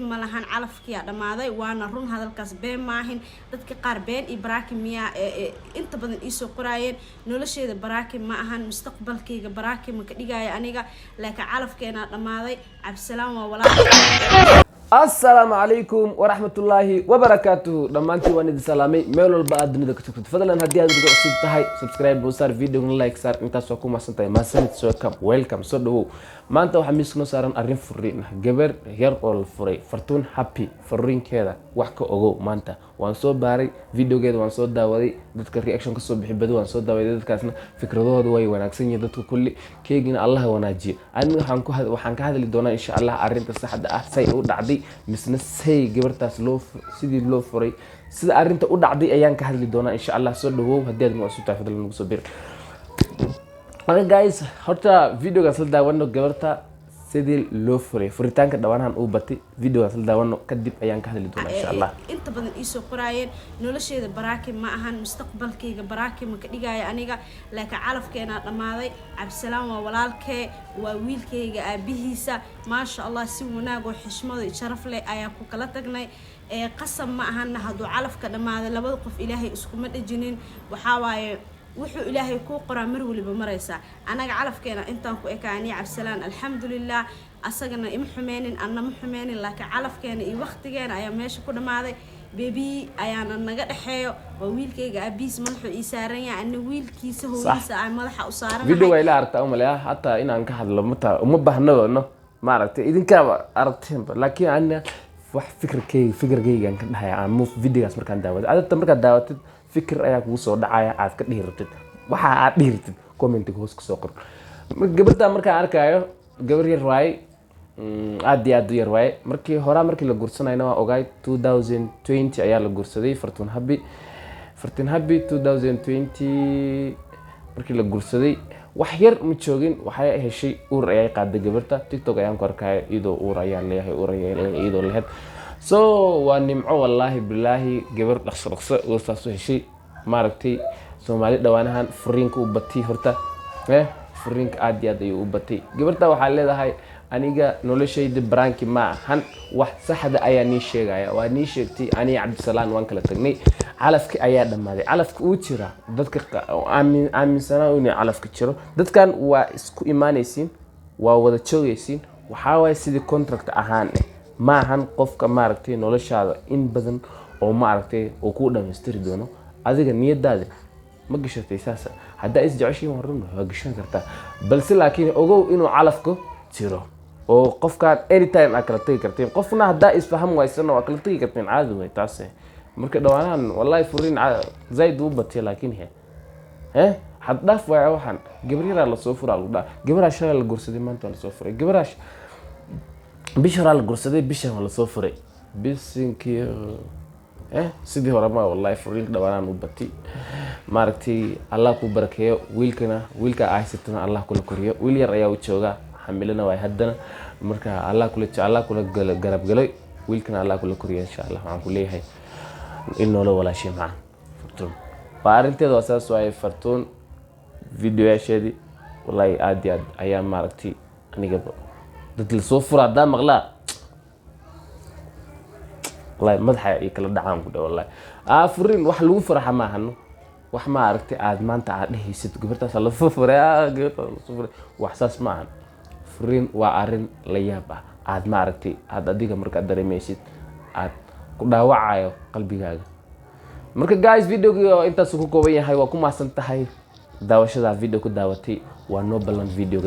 malahan calafkiya dhamaaday waana run hadalkaas been maahin dadka qaar been iyo baraakin miya inta badan isoo qoraayeen nolosheeda baraakin ma ahan mustaqbalkayga baraakin ma ka dhigaayo aniga laakiin calafkeena dhamaaday cabsalaam waa walaal السلام عليكم ورحمة الله وبركاته دمانتي وانا دي سلامي ميلو البعض دنيا كتبت فضلا هدي هذا الفيديو اصيب تهاي سبسكرايب وصار فيديو لايك صار انت سوكو ما سنتاي ما سنت سوكم ويلكم صدو ما انت وحميس نصارن ارين فرين جبر هير اول فري فرتون هابي فرين كذا وحكو اوغو ما انت وان سو باري فيديو كذا وان سو داودي ددك رياكشن كسو بخبدو وان سو داودي ددكاسنا فكردودو way wanaagsan yihiin dadku kulli keegina Allah wanaajiyo aniga waxaan ka hadli doonaa insha Allah arinta saxda ah say u dhacday misna say gabartaas loo sidii loo furay sida arinta u dhacday ayaan ka hadli doonaa insha Allah soo dhawow hadii aad ma soo taafadal nagu soo bir guys horta videogaas la daawano gabarta sidii loo furay furitaanka dhawaanahan uu batay videogaas la daawano kadib ayaan ka hadli doonaa insha Allah inta badan isoo qoraayeen nolosheeda baraakin ma ahan mustaqbalkayga baraakin ma ka dhigaayo aniga laakiin calafkeena dhamaaday cabsalaam waa walaalkee waa wiilkayga aabihiisa ma sha Allah si wanaag oo xishmad iyo sharaf leh ayaa ku kala tagnay qasam ma ahan haduu calafka dhamaaday labada qof Ilaahay isku ma dhajinin waxa waaye wuxuu Ilaahay ku qoraa mar waliba maraysa anaga calafkeena intaan ku ekaanay cabsalaan alxamdulillah asagana ima xumeenin anna ma xumeenin laakiin calafkeena iyo waqtigeena ayaa meesha ku dhamaaday baby ayaana naga dhaxeeyo waa wiilkayga abiis madaxu ii saaran yahay anna wiilkiisa hooyisa ay madaxa u saaran video way la aragtaa umaleeya hatta inaan ka hadlo uma baahnado ma aragtay idinka aragteen laakiin anna wax fikirkayga ka dhahay aan move videogaas markaan daawado adta markaan daawatid fikir ayaa kugu soo dhacaya aad ka dhiirtid waxa aad dhiirtid comment hoos ku soo qor gabarta markaan arkayo gabar yar waay aad yar waay markii la guursanayna waa ogaay 2020 ayaa la guursaday Fartuun Habi 2020 markii la guursaday wax yar ma joogin waxay heshay uur ayay qaaday gabarta TikTok ayaan ku arkay iyadoo uur ayaa leeyahay iyadoo lehed so waa nimco wallahi billahi gabar dhaqso oo saaso heshay maaragtay Soomaali dhawaanahan furiinka u batay horta furiinka aad ayuu u batay gabarta waxa leedahay aniga noloshayda branki ma ahan wax saxda ayaa nii sheegaya waa nii sheegtay ani Cabdisalaan waan kala tagnay calafki ayaa dhamaaday calafki uu jira dadka aaminsanaa inuu calafka jiro dadkan waa isku imaanaysiin waa wada joogaysiin waxa way sidii contract ahaan ma ahan qofka maaragtay noloshaada in badan oo maaragtay oo ku dhameystiri doono adiga niyadaada ma gashatay saasa hadaa is jeceshiin waran waa gashan kartaa balse laakiin ogow inuu calafku jiro oo qofkaan anytime aad kala tagi kartiin qofna hadaa isfaham waysana waa kala tagi kartiin caadi way taas marka dhawaanaan wallahi furiin zaid u batay laakiin had dhaaf way waxan gabriira la soo furaa lagu dhaa gabriira shalay la guursaday maanta la soo furay gabriira bishara la guursaday bishan la soo furay bisinkii sidii hore ma wallahi furiin dhawaanaan u batay maaragtay Allah ku barakeeyo wiilka aysatana Allah kula koriyo wiil yar ayaa u jooga xamilana way haddana marka Allah kula garab galay wiilkana Allah kula koriyo insha Allah waxaan ku leeyahay inoo la walaashay macaan Fartuun baarinteeda wasaas way Fartuun videoyaasheedii wallahi aad ayaa maaragtay aniga dad la soo furaa daa maqlaa wallahi madaxa ay kala dhacaan ku dhaw wallahi furiin wax lagu faraxa ma ahano wax ma aragtay aad maanta aad dhehaysid gabartaas la soo furay wax saas ma ahan furiin waa arin la yaab ah aad ma aragtay aad adiga marka dareemaysid aad ku dhaawacayo qalbigaaga marka guys videoga intaas ku kooban yahay waa ku maasan tahay daawashada video ku daawatay waa no ballan videoga